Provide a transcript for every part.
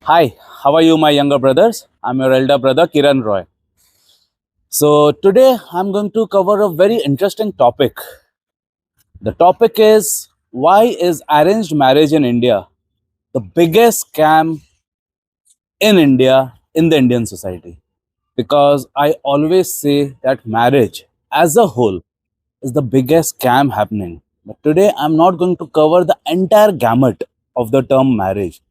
Hi, how are you, my younger brothers? I'm your elder brother, Kiran Roy. So, today I'm going to cover a very interesting topic. The topic is, why is arranged marriage in India the biggest scam in India, in the Indian society? Because I always say that marriage as a whole is the biggest scam happening. But today I'm not going to cover the entire gamut of the term marriage.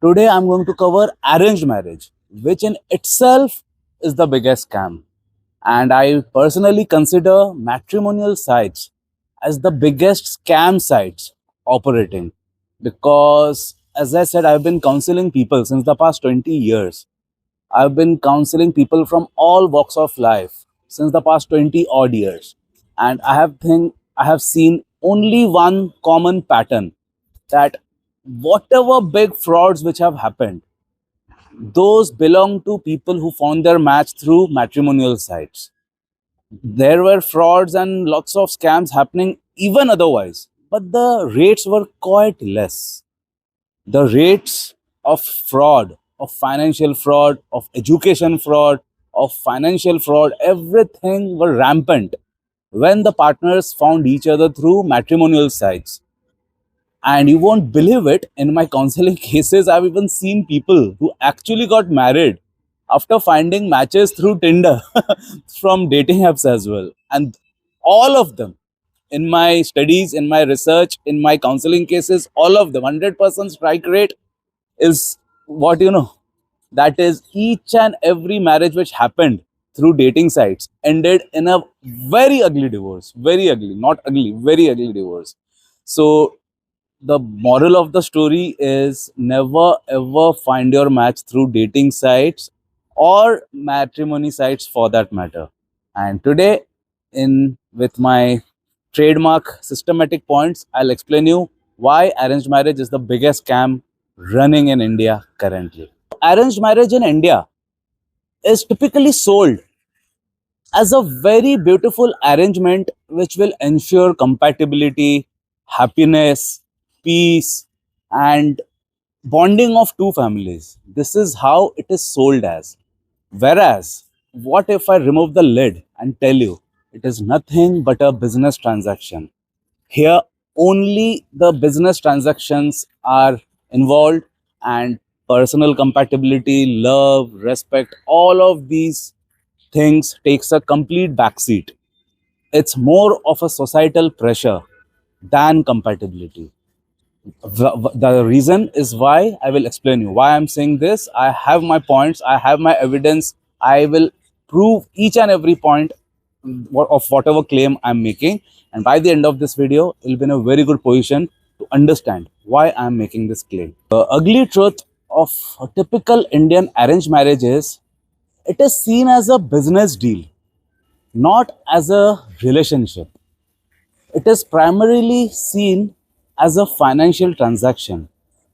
Today I'm going to cover arranged marriage, which in itself is the biggest scam. And I personally consider matrimonial sites as the biggest scam sites operating, because, as I said, I've been counseling people since the past 20 years. I've been counseling people from all walks of life since the past 20 odd years. And I have seen only one common pattern, that whatever big frauds which have happened, those belong to people who found their match through matrimonial sites. There were frauds and lots of scams happening even otherwise, but the rates were quite less. The rates of fraud, of financial fraud, of education fraud, of financial fraud, everything were rampant when the partners found each other through matrimonial sites. And you won't believe it, in my counseling cases, I've even seen people who actually got married after finding matches through Tinder from dating apps as well. And all of them, in my studies, in my research, in my counseling cases, all of them, 100% strike rate is what you know. That is, each and every marriage which happened through dating sites ended in a very ugly divorce. Very ugly, not ugly, very ugly divorce. So, the moral of the story is, never ever find your match through dating sites or matrimony sites for that matter. And today, in with my trademark systematic points, I'll explain you why arranged marriage is the biggest scam running in India currently. Arranged marriage in India is typically sold as a very beautiful arrangement which will ensure compatibility, happiness, peace, and bonding of two families. This is how it is sold as. Whereas, what if I remove the lid and tell you it is nothing but a business transaction? Here, only the business transactions are involved, and personal compatibility, love, respect, all of these things takes a complete backseat. It's more of a societal pressure than compatibility. The reason is why I will explain you why I'm saying this. I have my points, I have my evidence. I will prove each and every point of whatever claim I'm making, and by the end of this video, you'll be in a very good position to understand why I'm making this claim. The ugly truth of a typical Indian arranged marriage is, it is seen as a business deal, not as a relationship. It is primarily seen as a financial transaction.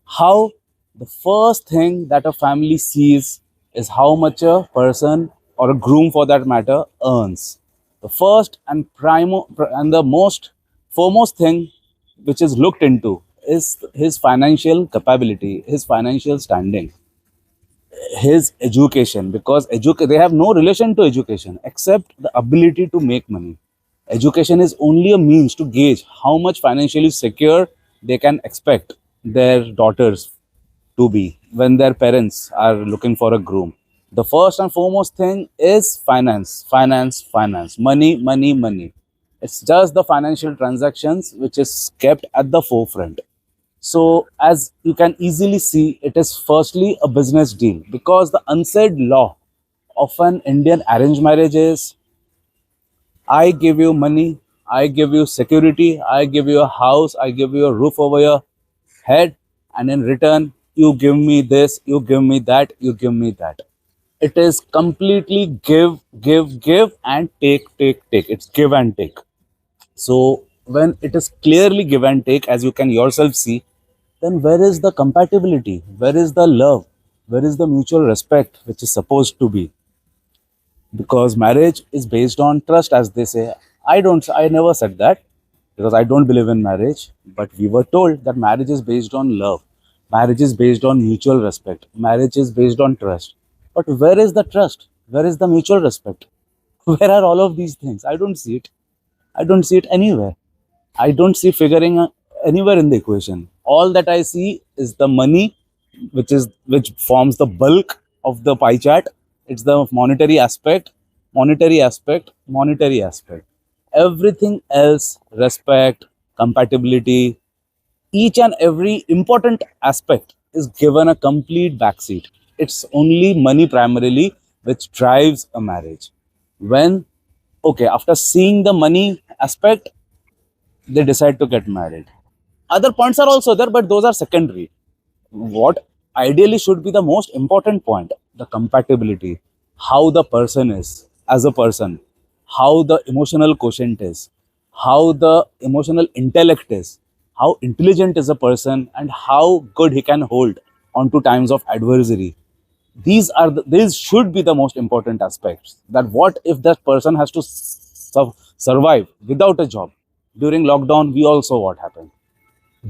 How the first thing that a family sees is how much a person, or a groom for that matter, earns. The first and the most foremost thing which is looked into is his financial capability, his financial standing, his education, because they have no relation to education except the ability to make money. Education is only a means to gauge how much financially secure they can expect their daughters to be when their parents are looking for a groom. The first and foremost thing is finance, finance, finance, money, money, money. It's just the financial transactions which is kept at the forefront. So, as you can easily see, it is firstly a business deal, because the unsaid law of an Indian arranged marriage is, I give you money, I give you security, I give you a house, I give you a roof over your head, and in return, you give me this, you give me that, you give me that. It is completely give, give, give, and take, take, take. It's give and take. So, when it is clearly give and take, as you can yourself see, then where is the compatibility? Where is the love? Where is the mutual respect which is supposed to be? Because marriage is based on trust, as they say. I never said that, because I don't believe in marriage, but we were told that marriage is based on love. Marriage is based on mutual respect. Marriage is based on trust. But where is the trust? Where is the mutual respect? Where are all of these things? I don't see it. I don't see it anywhere. I don't see figuring anywhere in the equation. All that I see is the money, which forms the bulk of the pie chart. It's the monetary aspect, monetary aspect, monetary aspect. Everything else, respect, compatibility, each and every important aspect is given a complete backseat. It's only money primarily which drives a marriage. When, okay, after seeing the money aspect, they decide to get married. Other points are also there, but those are secondary. What ideally should be the most important point, the compatibility, how the person is as a person, how the emotional quotient is, how the emotional intellect is, how intelligent is a person, and how good he can hold onto times of adversity. These should be the most important aspects. That what if that person has to survive without a job during lockdown? We all saw what happened.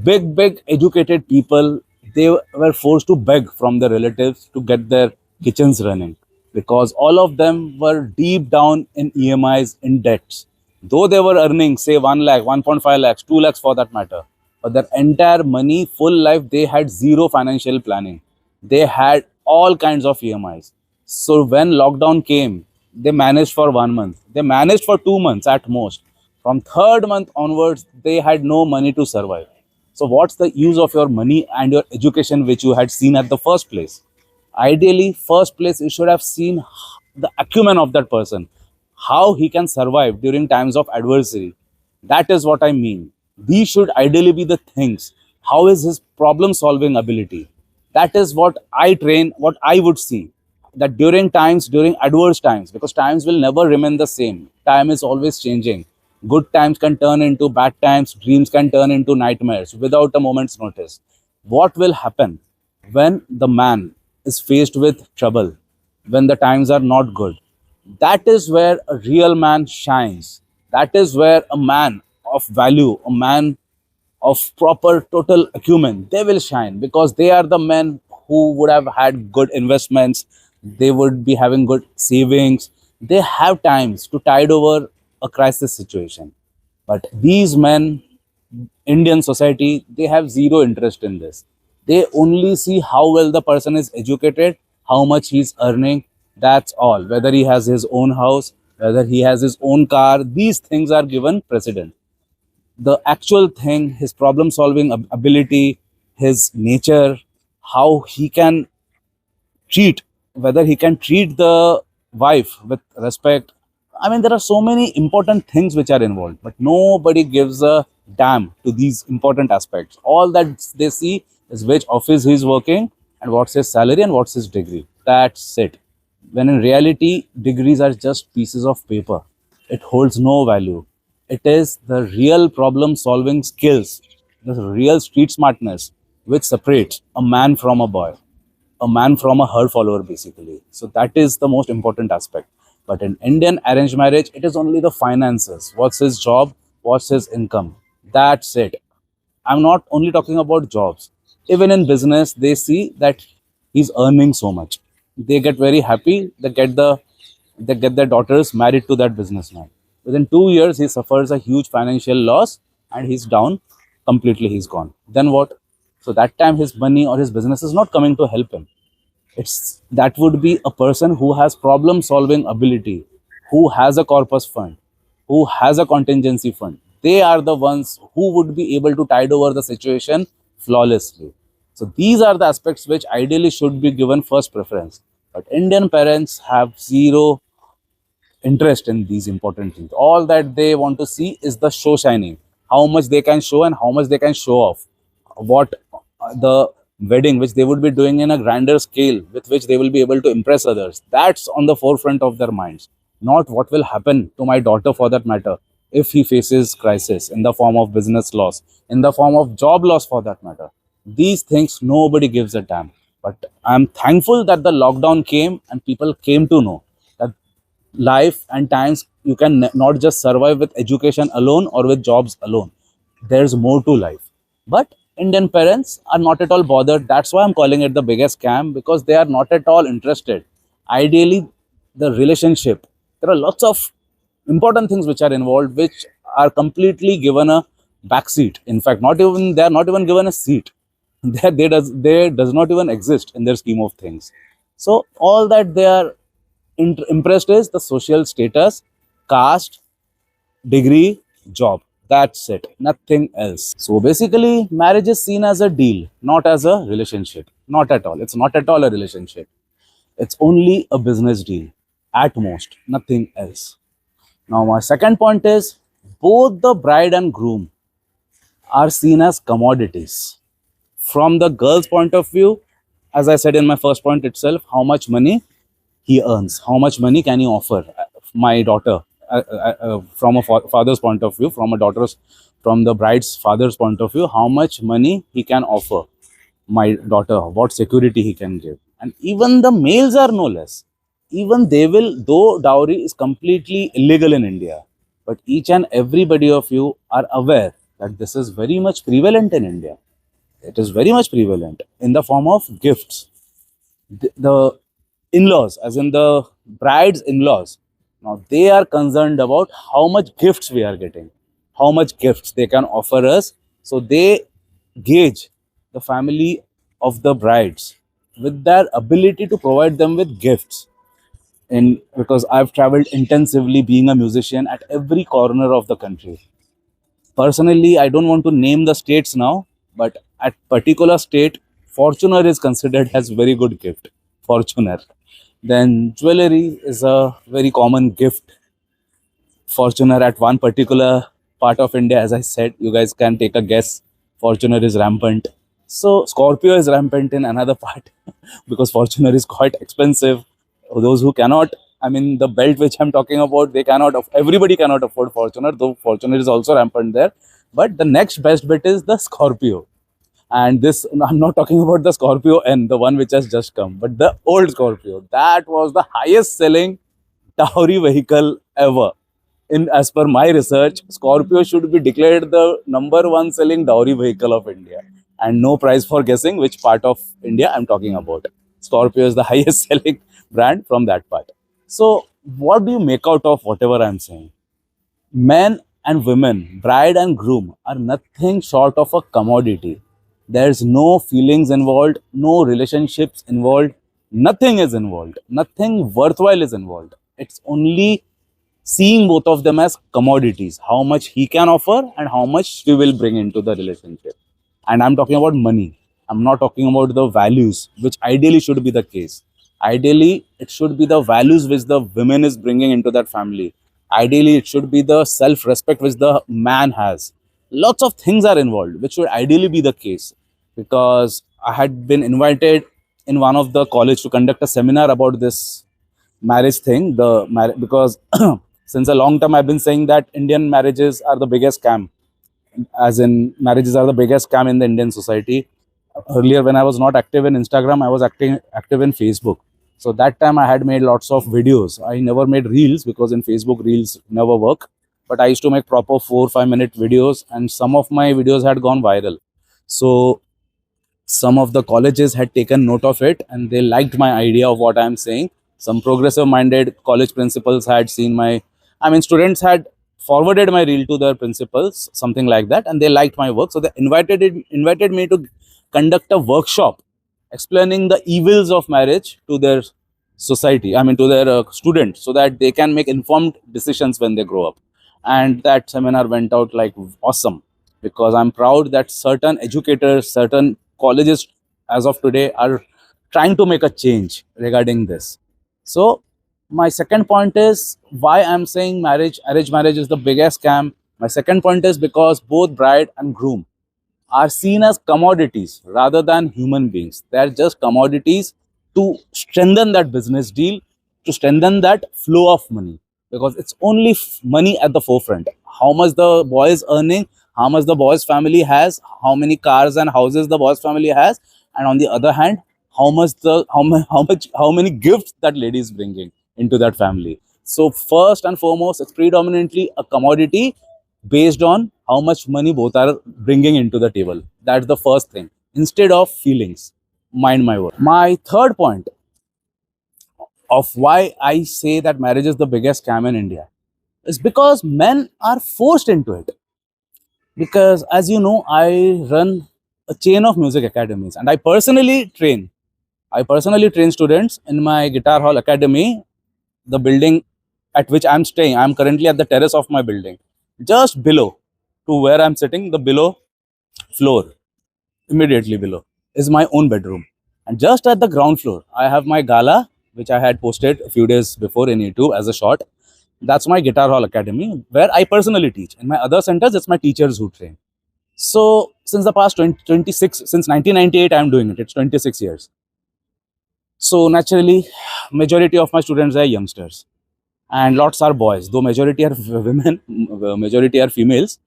Big educated people, they were forced to beg from their relatives to get their kitchens running, because all of them were deep down in EMIs, in debts. Though they were earning say 1 lakh, 1.5 lakhs, 2 lakhs for that matter, but their entire money, full life, they had zero financial planning. They had all kinds of EMIs. So when lockdown came, they managed for 1 month, they managed for 2 months at most. From third month onwards, they had no money to survive. So what's the use of your money and your education which you had seen at the first place? Ideally, first place, you should have seen the acumen of that person, how he can survive during times of adversity. That is what I mean. These should ideally be the things. How is his problem solving ability? That is what I train, what I would see. That during adverse times, because times will never remain the same. Time is always changing. Good times can turn into bad times, dreams can turn into nightmares without a moment's notice. What will happen when the man is faced with trouble, when the times are not good? That is where a real man shines. That is where a man of value, a man of proper total acumen, they will shine, because they are the men who would have had good investments, they would be having good savings, they have times to tide over a crisis situation. But these men, Indian society, they have zero interest in this. They only see how well the person is educated, how much he's earning. That's all. Whether he has his own house, whether he has his own car, these things are given precedent. The actual thing, his problem solving ability, his nature, how he can treat, whether he can treat the wife with respect. I mean, there are so many important things which are involved, but nobody gives a damn to these important aspects. All that they see is which office he's working and what's his salary and what's his degree. That's it. When in reality, degrees are just pieces of paper. It holds no value. It is the real problem solving skills, the real street smartness, which separates a man from a boy, a man from a her follower, basically. So that is the most important aspect. But in Indian arranged marriage, it is only the finances. What's his job? What's his income? That's it. I'm not only talking about jobs. Even in business, they see that he's earning so much. They get very happy. They get their daughters married to that businessman. Within 2 years, he suffers a huge financial loss and he's down completely. He's gone. Then what? So that time his money or his business is not coming to help him. It's that would be a person who has problem solving ability, who has a corpus fund, who has a contingency fund. They are the ones who would be able to tide over the situation flawlessly. So these are the aspects which ideally should be given first preference. But Indian parents have zero interest in these important things. All that they want to see is the show shining, how much they can show and how much they can show off. What the wedding which they would be doing in a grander scale, with which they will be able to impress others, that's on the forefront of their minds. Not what will happen to my daughter, for that matter, if he faces crisis in the form of business loss, in the form of job loss, for that matter. These things nobody gives a damn. But I'm thankful that the lockdown came and people came to know that life and times, you can not just survive with education alone or with jobs alone. There's more to life. But Indian parents are not at all bothered. That's why I'm calling it the biggest scam, because they are not at all interested. Ideally, the relationship, there are lots of important things which are involved, which are completely given a backseat. In fact, not even they are not even given a seat. They does not even exist in their scheme of things. So all that they are impressed is the social status, caste, degree, job. That's it, nothing else. So basically, marriage is seen as a deal, not as a relationship. Not at all. It's not at all a relationship. It's only a business deal, at most, nothing else. Now, my second point is both the bride and groom are seen as commodities. From the girl's point of view, as I said in my first point itself, how much money he earns, how much money can he offer my daughter, from a father's point of view, from the bride's father's point of view, how much money he can offer my daughter, what security he can give. And even the males are no less. Even they will, though dowry is completely illegal in India, but each and everybody of you are aware that this is very much prevalent in India. It is very much prevalent in the form of gifts. The in-laws, as in the bride's in-laws, now they are concerned about how much gifts we are getting, how much gifts they can offer us. So they gauge the family of the brides with their ability to provide them with gifts. And because I've traveled intensively being a musician at every corner of the country. Personally, I don't want to name the states now, but at particular state, Fortuner is considered as very good gift. Fortuner. Then jewelry is a very common gift. Fortuner at one particular part of India, as I said, you guys can take a guess. Fortuner is rampant. So Scorpio is rampant in another part because Fortuner is quite expensive. Those who cannot, I mean, the belt which I'm talking about, they cannot, everybody cannot afford Fortuner, though Fortuner is also rampant there. But the next best bet is the Scorpio. And this, I'm not talking about the Scorpio N, the one which has just come, but the old Scorpio. That was the highest selling dowry vehicle ever. In as per my research, Scorpio should be declared the number one selling dowry vehicle of India. And no prize for guessing which part of India I'm talking about. Scorpio is the highest selling brand from that part. So, what do you make out of whatever I'm saying? Men and women, bride and groom, are nothing short of a commodity. There's no feelings involved, no relationships involved, nothing is involved, nothing worthwhile is involved. It's only seeing both of them as commodities, how much he can offer and how much she will bring into the relationship. And I'm talking about money. I'm not talking about the values, which ideally should be the case. Ideally, it should be the values which the women is bringing into that family. Ideally, it should be the self-respect which the man has. Lots of things are involved, which should ideally be the case. Because I had been invited in one of the college to conduct a seminar about this marriage thing. Because since a long time I've been saying that Indian marriages are the biggest scam, as in marriages are the biggest scam in the Indian society. Earlier, when I was not active in Instagram, I was active in Facebook. So that time I had made lots of videos. I never made reels because in Facebook reels never work. But I used to make proper 4 or 5 minute videos, and some of my videos had gone viral. So some of the colleges had taken note of it and they liked my idea of what I'm saying. Some progressive minded college principals had seen students had forwarded my reel to their principals, something like that, and they liked my work. So they invited me to conduct a workshop explaining the evils of marriage to their society, to their students, so that they can make informed decisions when they grow up. And that seminar went out like awesome, because I'm proud that certain educators, certain colleges as of today are trying to make a change regarding this. So my second point is why I'm saying arranged marriage is the biggest scam. My second point is because both bride and groom are seen as commodities rather than human beings. They're just commodities to strengthen that business deal, to strengthen that flow of money, because it's only money at the forefront. How much the boy is earning, how much the boy's family has, how many cars and houses the boy's family has, and on the other hand, how many gifts that lady is bringing into that family. So first and foremost, it's predominantly a commodity based on how much money both are bringing into the table. That's the first thing. Instead of feelings, mind my word. My third point of why I say that marriage is the biggest scam in India is because men are forced into it. Because as you know, I run a chain of music academies and I personally train students in my Guitar Hall Academy, the building at which I'm staying. I'm currently at the terrace of my building. Just below to where I'm sitting, the below floor, immediately below, is my own bedroom. And just at the ground floor, I have my gala, which I had posted a few days before in YouTube as a short. That's my Guitar Hall Academy, where I personally teach. In my other centers, it's my teachers who train. So since the past 26, since 1998, I'm doing it. It's 26 years. So naturally, majority of my students are youngsters and lots are boys, though majority are women, majority are females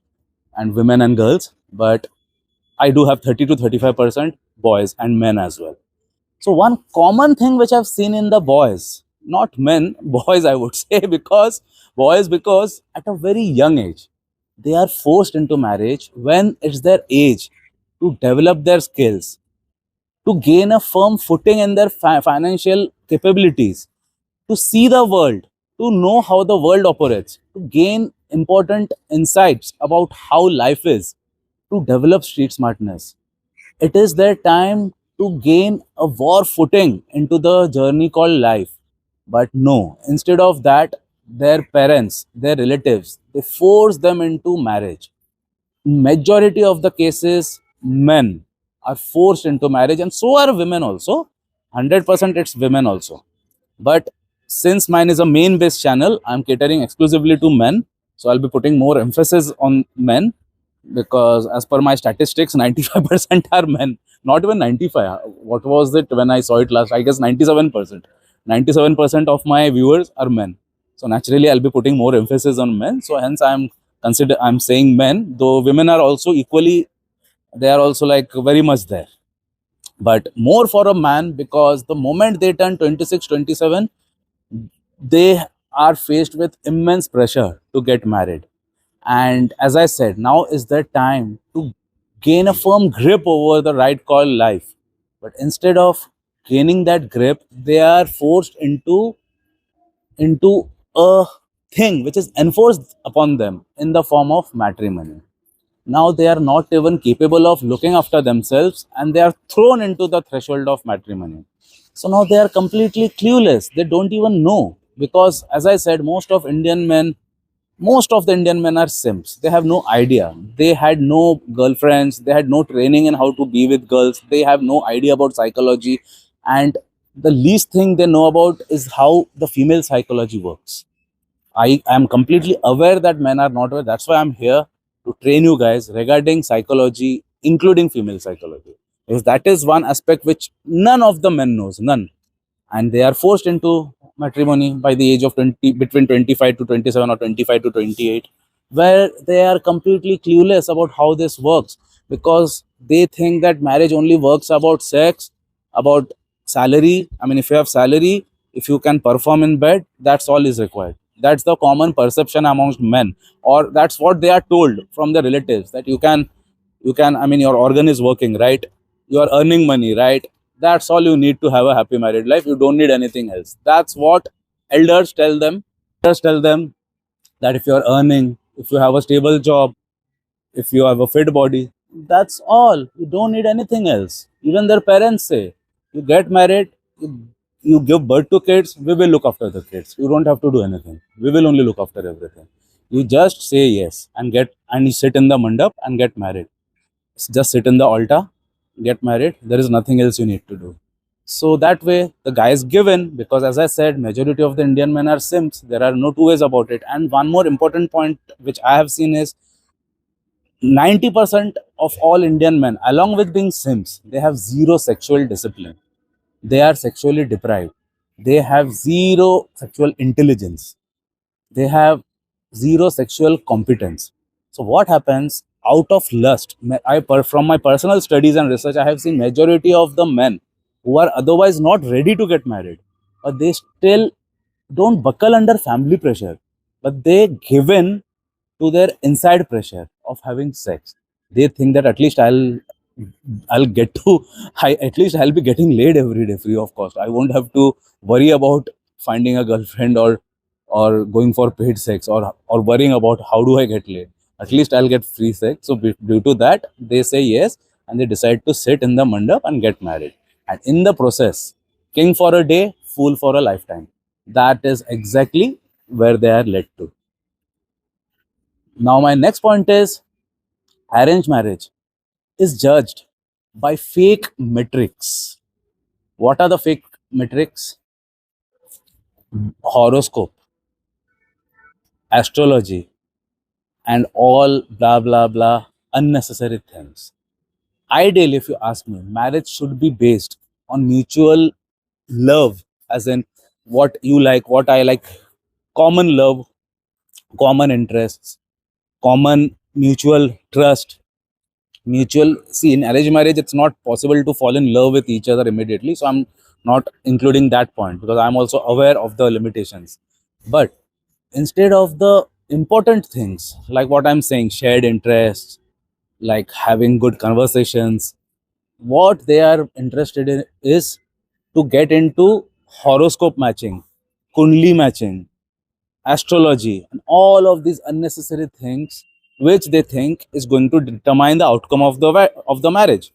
and women and girls. But I do have 30 to 35% boys and men as well. So one common thing which I've seen in the boys, not men, boys I would say, because at a very young age, they are forced into marriage when it's their age to develop their skills, to gain a firm footing in their financial capabilities, to see the world, to know how the world operates, to gain important insights about how life is, to develop street smartness. It is their time to gain a war footing into the journey called life. But no, instead of that, their parents, their relatives, they force them into marriage. Majority of the cases, men are forced into marriage, and so are women also. 100% it's women also. But since mine is a main based channel, I'm catering exclusively to men, so I'll be putting more emphasis on men, because as per my statistics, 95% are men. Not even 95. What was it when I saw it last? I guess 97%. 97% of my viewers are men. So naturally, I'll be putting more emphasis on men. So hence, I'm saying men. Though women are also equally, they are also like very much there. But more for a man, because the moment they turn 26, 27, they are faced with immense pressure to get married. And as I said, now is the time to gain a firm grip over the right called life. But instead of gaining that grip, they are forced into a thing which is enforced upon them in the form of matrimony. Now they are not even capable of looking after themselves and they are thrown into the threshold of matrimony. So now they are completely clueless. They don't even know, because as I said, most of the Indian men are simps. They have no idea. They had no girlfriends. They had no training in how to be with girls. They have no idea about psychology. And the least thing they know about is how the female psychology works. I am completely aware that men are not aware. That's why I'm here to train you guys regarding psychology, including female psychology. Because that is one aspect which none of the men knows, none. And they are forced into matrimony by the age of 20, between 25 to 27 or 25 to 28, where they are completely clueless about how this works, because they think that marriage only works about sex, about salary. I mean, if you have salary, if you can perform in bed, that's all is required. That's the common perception amongst men, or that's what they are told from their relatives, that you can, I mean, your organ is working, right? You are earning money, right? That's all you need to have a happy married life. You don't need anything else. That's what elders tell them. Elders tell them that if you are earning, if you have a stable job, if you have a fit body, that's all. You don't need anything else. Even their parents say, you get married, you give birth to kids, we will look after the kids. You don't have to do anything. We will only look after everything. You just say yes and you sit in the mandap and get married. Just sit in the altar, get married. There is nothing else you need to do. So that way the guy is given, because as I said, majority of the Indian men are simps. There are no two ways about it. And one more important point which I have seen is 90% of all Indian men, along with being simps, they have zero sexual discipline. They are sexually deprived. They have zero sexual intelligence. They have zero sexual competence. So what happens out of lust? From my personal studies and research, I have seen majority of the men who are otherwise not ready to get married, but they still don't buckle under family pressure, but they give in to their inside pressure of having sex. They think that I'll get to at least I'll be getting laid every day free of cost. I won't have to worry about finding a girlfriend or going for paid sex or worrying about how do I get laid. At least I'll get free sex. So due to that, they say yes and they decide to sit in the mandap and get married. And in the process, king for a day, fool for a lifetime. That is exactly where they are led to. Now, my next point is arranged marriage is judged by fake metrics. What are the fake metrics? Horoscope, astrology, and all blah blah blah unnecessary things. Ideally, if you ask me, marriage should be based on mutual love, as in what you like, what I like, common love, common interests, common mutual trust, mutual. See, in arranged marriage, it's not possible to fall in love with each other immediately. So I'm not including that point because I'm also aware of the limitations. But instead of the important things, like what I'm saying, shared interests, like having good conversations, what they are interested in is to get into horoscope matching, kundli matching, astrology, and all of these unnecessary things which they think is going to determine the outcome of the marriage.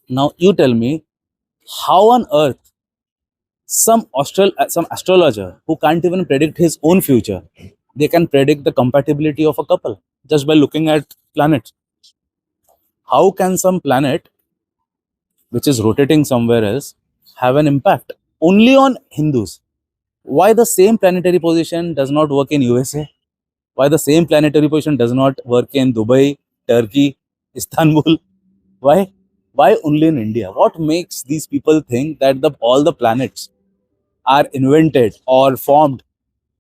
Now you tell me, how on earth some astrologer who can't even predict his own future, they can predict the compatibility of a couple just by looking at planets? How can some planet which is rotating somewhere else have an impact only on Hindus? Why the same planetary position does not work in USA? Why the same planetary position does not work in Dubai, Turkey, Istanbul? Why? Why only in India? What makes these people think that all the planets are invented or formed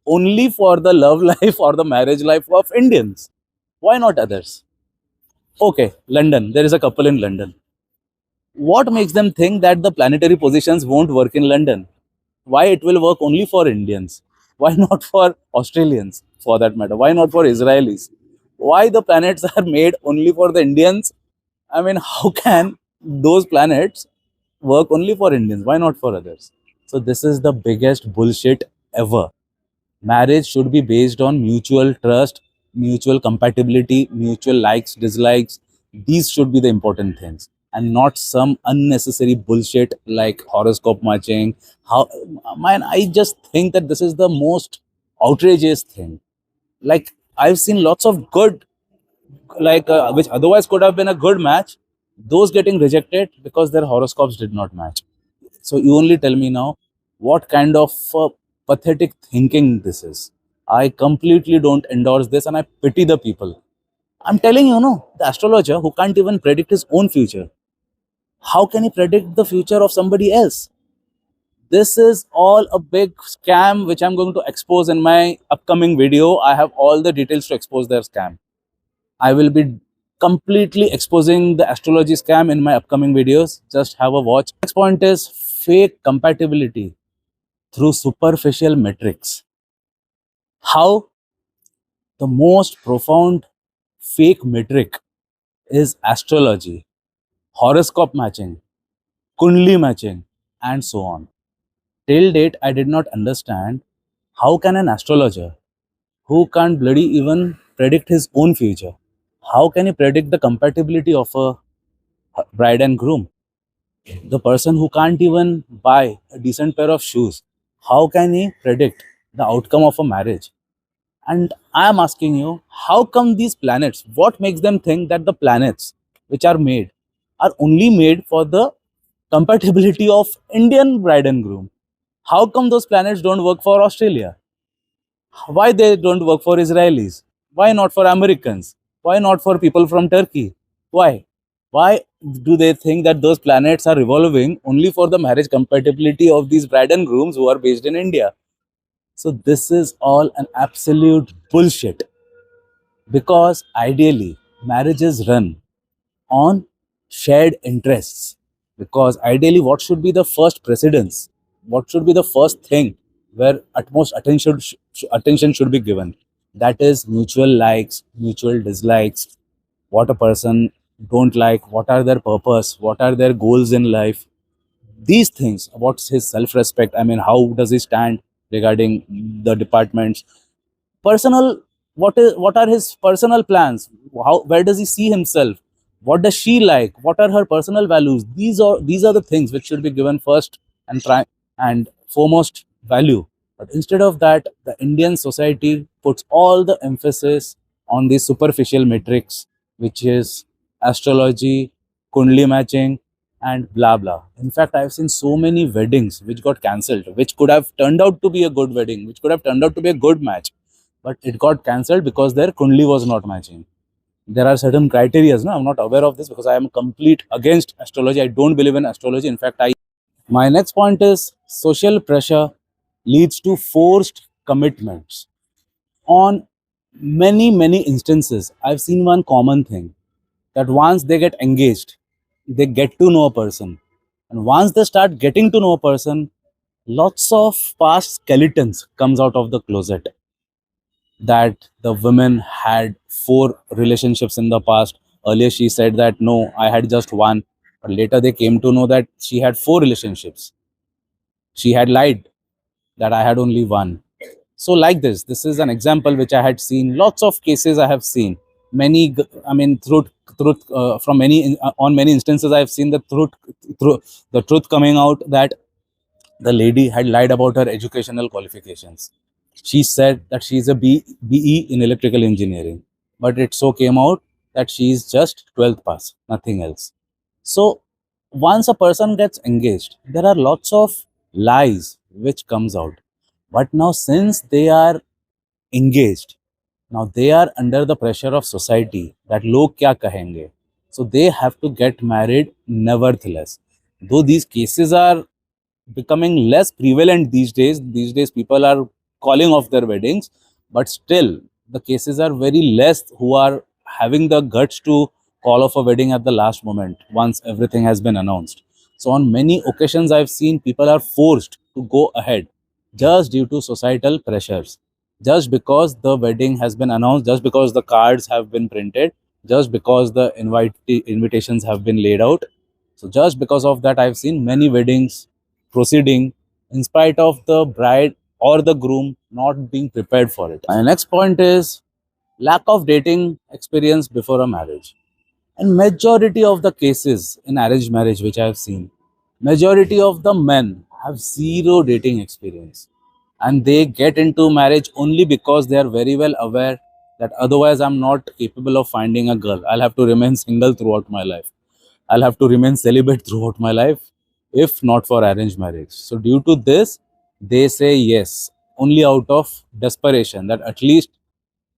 only for the love life or the marriage life of Indians? Why not others? Okay, London. There is a couple in London. What makes them think that the planetary positions won't work in London? Why it will work only for Indians? Why not for Australians for that matter? Why not for Israelis? Why the planets are made only for the Indians? I mean, how can those planets work only for Indians? Why not for others? So this is the biggest bullshit ever. Marriage should be based on mutual trust, mutual compatibility, mutual likes, dislikes. These should be the important things and not some unnecessary bullshit like horoscope matching. How, man, I just think that this is the most outrageous thing. Like, I've seen lots of good, which otherwise could have been a good match, those getting rejected because their horoscopes did not match. So you only tell me now what kind of pathetic thinking this is. I completely don't endorse this and I pity the people. I'm telling you, no, the astrologer who can't even predict his own future, how can he predict the future of somebody else? This is all a big scam which I'm going to expose in my upcoming video. I have all the details to expose their scam. I will be completely exposing the astrology scam in my upcoming videos. Just have a watch. Next point is fake compatibility through superficial metrics. How the most profound fake metric is astrology, horoscope matching, kundli matching, and so on. Till date, I did not understand how can an astrologer who can't bloody even predict his own future, how can he predict the compatibility of a bride and groom? The person who can't even buy a decent pair of shoes, how can he predict the outcome of a marriage? And I am asking you, how come these planets, what makes them think that the planets which are only made for the compatibility of Indian bride and groom? How come those planets don't work for Australia? Why they don't work for Israelis? Why not for Americans? Why not for people from Turkey? Why? Why do they think that those planets are revolving only for the marriage compatibility of these bride and grooms who are based in India? So this is all an absolute bullshit because ideally marriages run on shared interests. Because ideally, what should be the first precedence? What should be the first thing where utmost attention should be given? That is mutual likes, mutual dislikes, what a person don't like, what are their purpose, what are their goals in life. These things, what's his self-respect, I mean, how does he stand regarding the departments, personal, what are his personal plans, how, where does he see himself, what does she like, what are her personal values. These are the things which should be given first and and foremost value. But instead of that, the Indian society puts all the emphasis on the superficial metrics, which is astrology, kundli matching, and blah blah. In fact, I've seen so many weddings which got cancelled, which could have turned out to be a good wedding, which could have turned out to be a good match, but it got cancelled because their kundli was not matching. There are certain criteria. No, I'm not aware of this because I am complete against astrology. I don't believe in astrology. In fact, I. My next point is social pressure leads to forced commitments. On many instances, I've seen one common thing, that once they get engaged, they get to know a person, and once they start getting to know a person, lots of past skeletons comes out of the closet, that the women had four relationships in the past. Earlier, she said that no, I had just one. But later, they came to know that she had four relationships. She had lied that I had only one. So, like this is an example which I had seen. Lots of cases I have seen. I mean, truth from on many instances, I have seen the truth coming out, that the lady had lied about her educational qualifications. She said that she is a BE in electrical engineering, but it so came out that she is just 12th pass, nothing else. So once a person gets engaged, there are lots of lies which comes out. But now since they are engaged, now they are under the pressure of society, that log kya kahenge. So they have to get married nevertheless. Though these cases are becoming less prevalent these days. These days, people are calling off their weddings, but still, the cases are very less who are having the guts to call off a wedding at the last moment once everything has been announced. So, on many occasions, I've seen people are forced to go ahead just due to societal pressures, just because the wedding has been announced, just because the cards have been printed, just because the invitations have been laid out. So, just because of that, I've seen many weddings proceeding in spite of the bride or the groom not being prepared for it. My next point is lack of dating experience before a marriage. And majority of the cases in arranged marriage which I have seen, majority of the men have zero dating experience, and they get into marriage only because they are very well aware that otherwise I'm not capable of finding a girl. I'll have to remain single throughout my life. I'll have to remain celibate throughout my life if not for arranged marriage. So, due to this, they say yes only out of desperation, that at least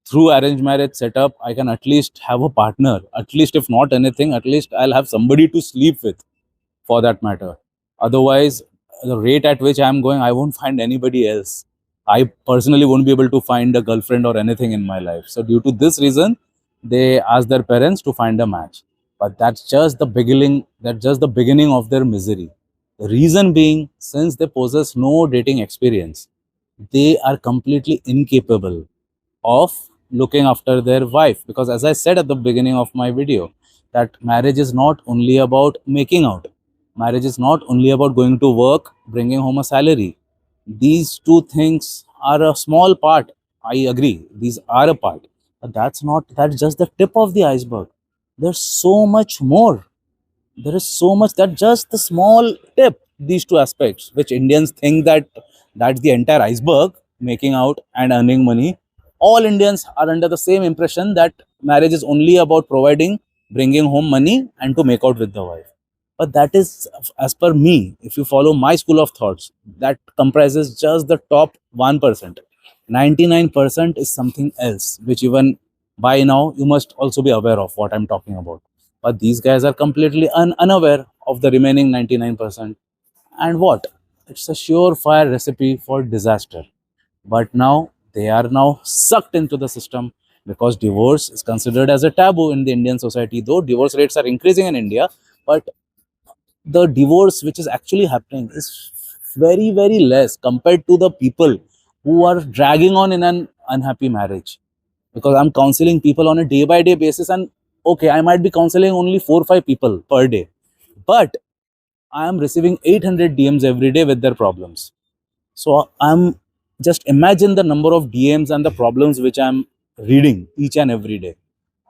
through arranged marriage setup, I can at least have a partner. At least, if not anything, at least I'll have somebody to sleep with, for that matter. Otherwise, the rate at which I'm going, I won't find anybody else. I personally won't be able to find a girlfriend or anything in my life. So, due to this reason, they ask their parents to find a match. But that's just the beginning. That's just the beginning of their misery. The reason being, since they possess no dating experience, they are completely incapable of looking after their wife. Because as I said at the beginning of my video, that marriage is not only about making out. Marriage is not only about going to work, bringing home a salary. These two things are a small part. I agree. These are a part. But that's just the tip of the iceberg. There's so much more. There is so much, that just the small tip, these two aspects, which Indians think that that's the entire iceberg, making out and earning money. All Indians are under the same impression that marriage is only about providing, bringing home money, and to make out with the wife. But that is, as per me, if you follow my school of thoughts, that comprises just the top 1%. 99% is something else, which even by now you must also be aware of what I'm talking about. But these guys are completely unaware of the remaining 99%. And what? It's a surefire recipe for disaster. But now they are now sucked into the system, because divorce is considered as a taboo in the Indian society. Though divorce rates are increasing in India, but the divorce which is actually happening is very less compared to the people who are dragging on in an unhappy marriage. because I'm counseling people on a day by day basis, and okay, I might be counseling only 4 or 5 people per day, but I am receiving 800 DMs every day with their problems. So I'm just imagine the number of DMs and the problems which I'm reading each and every day.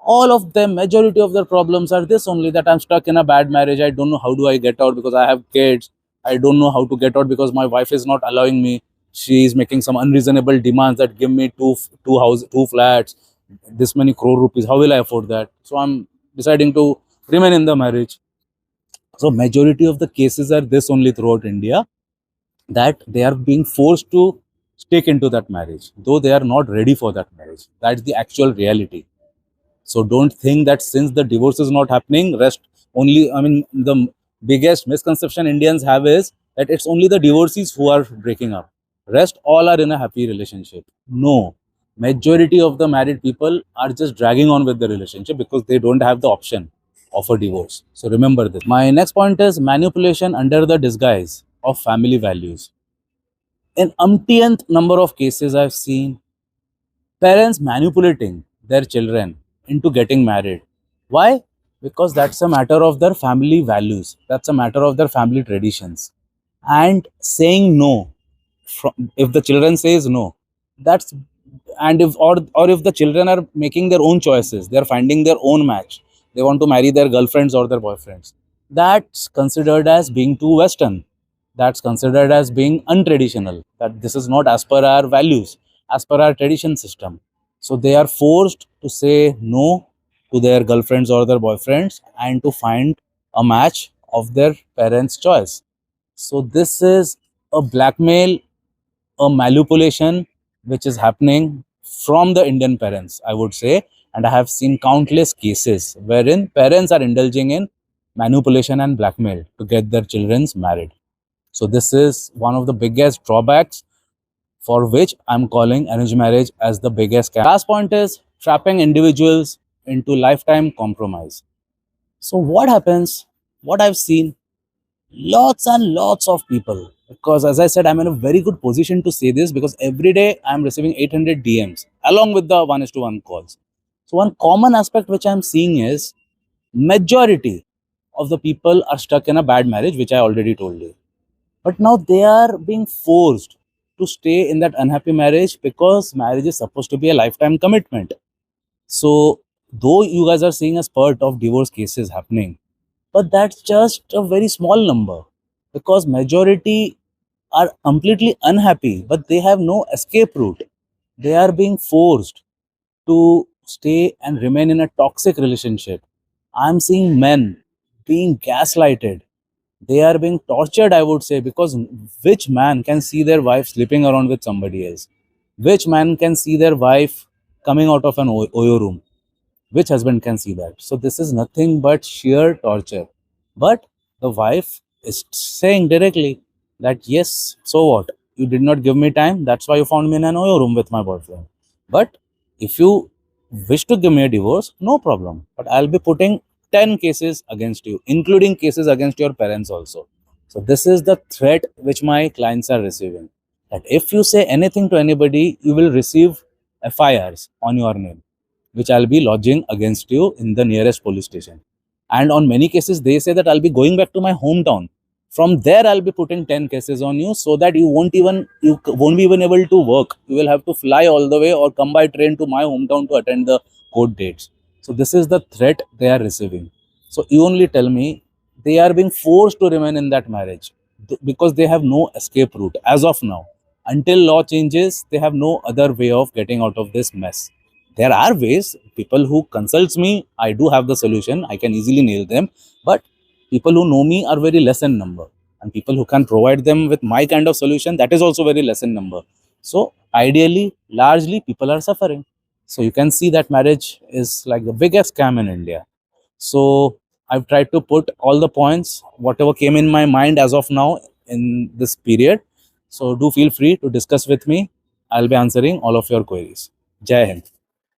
All of them, majority of their problems are this only, that I'm stuck in a bad marriage. I don't know how do I get out because I have kids. I don't know how to get out because my wife is not allowing me. She is making some unreasonable demands that give me two flats, this many crore rupees. How will I afford that? So I'm deciding to remain in the marriage. So majority of the cases are this only throughout India, that they are being forced to stick into that marriage, though they are not ready for that marriage. That's the actual reality. So don't think that since the divorce is not happening, rest only, I mean, the biggest misconception Indians have is that it's only the divorcees who are breaking up. Rest all are in a happy relationship. No. Majority of the married people are just dragging on with the relationship because they don't have the option of a divorce. So remember this. My next point is manipulation under the disguise of family values. In umpteenth number of cases I've seen parents manipulating their children into getting married. Why? Because that's a matter of their family values, that's a matter of their family traditions. And saying no, if the children says no, that's, and if, or if the children are making their own choices, they are finding their own match, they want to marry their girlfriends or their boyfriends, that's considered as being too western, that's considered as being untraditional, that this is not as per our values, as per our tradition system. So they are forced to say no to their girlfriends or their boyfriends and to find a match of their parents' choice. So this is a blackmail, a manipulation which is happening from the Indian parents, I would say. And I have seen countless cases wherein parents are indulging in manipulation and blackmail to get their children married. So this is one of the biggest drawbacks, for which I'm calling arranged marriage as the biggest scam. Last point is trapping individuals into lifetime compromise. So what happens, what I've seen, lots and lots of people, because as I said, I'm in a very good position to say this because every day I'm receiving 800 DMs along with the 1:1 calls. So one common aspect which I'm seeing is majority of the people are stuck in a bad marriage, which I already told you, but now they are being forced to stay in that unhappy marriage because marriage is supposed to be a lifetime commitment. So though you guys are seeing a spurt of divorce cases happening, but that's just a very small number, because majority are completely unhappy but they have no escape route. They are being forced to stay and remain in a toxic relationship. I'm seeing men being gaslighted, they are being tortured, I would say, because which man can see their wife sleeping around with somebody else? Which man can see their wife coming out of an oyo room? Which husband can see that? So this is nothing but sheer torture. But the wife is saying directly that yes, so what? You did not give me time. That's why you found me in an oil room with my boyfriend. But if you wish to give me a divorce, no problem. But I'll be putting 10 cases against you, including cases against your parents also. So this is the threat which my clients are receiving. That if you say anything to anybody, you will receive FIRs on your name, which I'll be lodging against you in the nearest police station. And on many cases, they say that I'll be going back to my hometown. From there, I'll be putting 10 cases on you so that you won't be even able to work. You will have to fly all the way or come by train to my hometown to attend the court dates. So this is the threat they are receiving. So you only tell me, they are being forced to remain in that marriage because they have no escape route as of now. Until law changes, they have no other way of getting out of this mess. There are ways, people who consults me, I do have the solution, I can easily nail them, but people who know me are very less in number, and people who can provide them with my kind of solution, that is also very less in number. So ideally, largely people are suffering. So you can see that marriage is like the biggest scam in India. So I've tried to put all the points whatever came in my mind as of now in this period. So do feel free to discuss with me. I'll be answering all of your queries. Jai Hind.